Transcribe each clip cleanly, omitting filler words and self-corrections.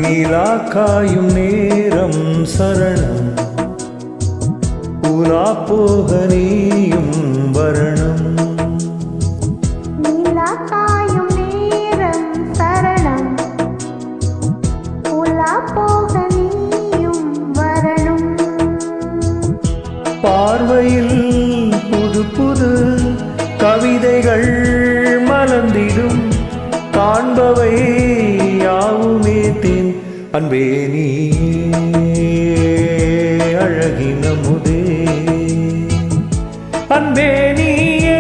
நீலா காயும் நேரம் சரணம், உலா போக நீயும் வரணும். நீலா காயும் நேரம் சரணம், உலா போக நீயும் வரணும். பார்வையில் புது புது கவிதைகள் மலர்ந்திடும், காண்பவை யாவுமே தேன். அன்பே நீயே அழகின முதே, அன்பே நீயே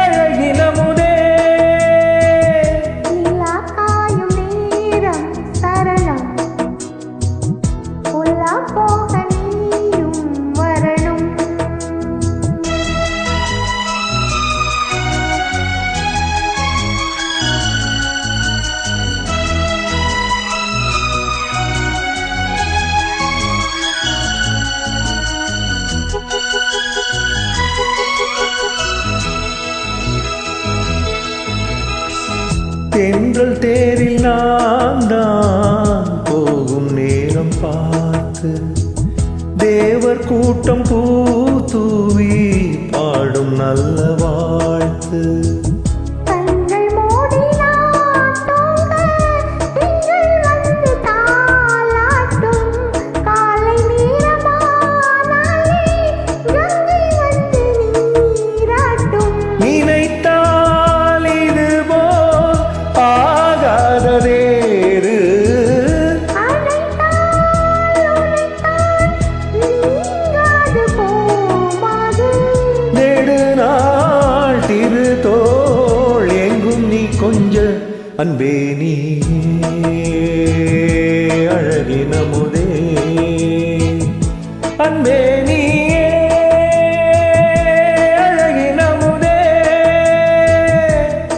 அழகின முதே. நீலா காயும் நேரம் சரணம், உலா போக நீயும் வரணும். தென்றல் தேரில் நான் தான் போகும் நேரம் பார்த்து, தேவர் கூட்டம் பூ தூவி பாடும் நல்ல வாழ்த்து. கண்கள் மூடி நான் தூங்க, திங்கள் வந்து தாலாட்டும். காலை நேரமானாலே கங்கை வந்து நீராட்டும். நினைத்தால் இதுபோல் ஆகாததேறு, அழைத்தால் உரைத்தால் நீங்காது போமாது. நெடுநாள் திருத்தோள் எங்கும் நீ கொஞ்ச. அன்பே நீயே அழகின முதே, அன்பே நீயே அழகின முதே.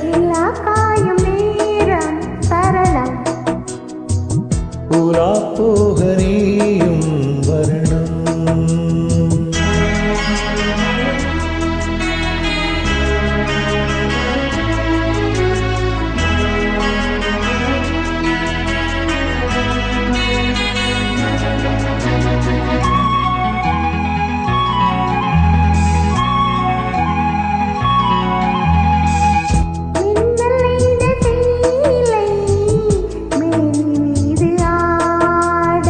நீலா காயும் நேரம் சரணம், உலா போக நீயும் வரணும். மின்னல் நெய்த சேலை மேனி மீது ஆட,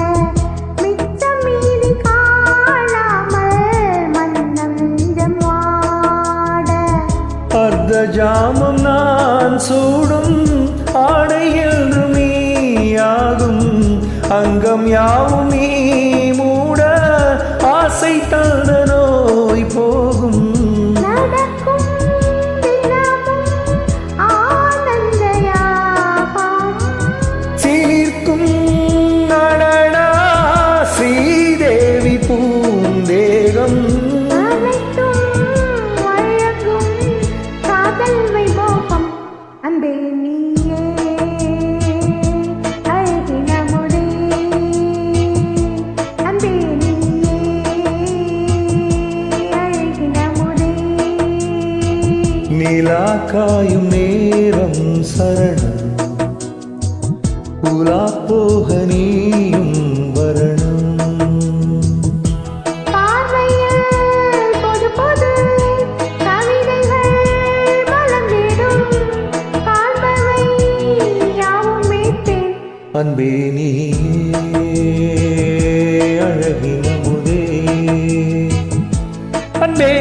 மிச்சம் மீதி காணாமல் மன்னம் நெஞ்சம் வாட. அர்த்த ஜாமம் நான் சூடும் ஆடை என்று நீயாகும், அங்கம் யாவும் நீ மூட ஆசை தந்த நோய் போகும். நடக்கும் தினமும் ஆனந்த யாகம், சீர்க்கும் நடனா ஸ்ரீதேவி பூந்தேகம். அனைத்தும் வழங்கும் காதல் வைபோகம். அன்பே நீயே அழகின முதே, அன்பே நீயே அழகின முதே. நிலா காயும் நேரம் சரணம், உலா போக நீயும் வரணும். பார்வையில் பொது பொது கவிதைகள் மலர்ந்திடும், காண்பவை யாவும் மீட்டேன். அன்பே நீயே அழகின முதே, அன்பே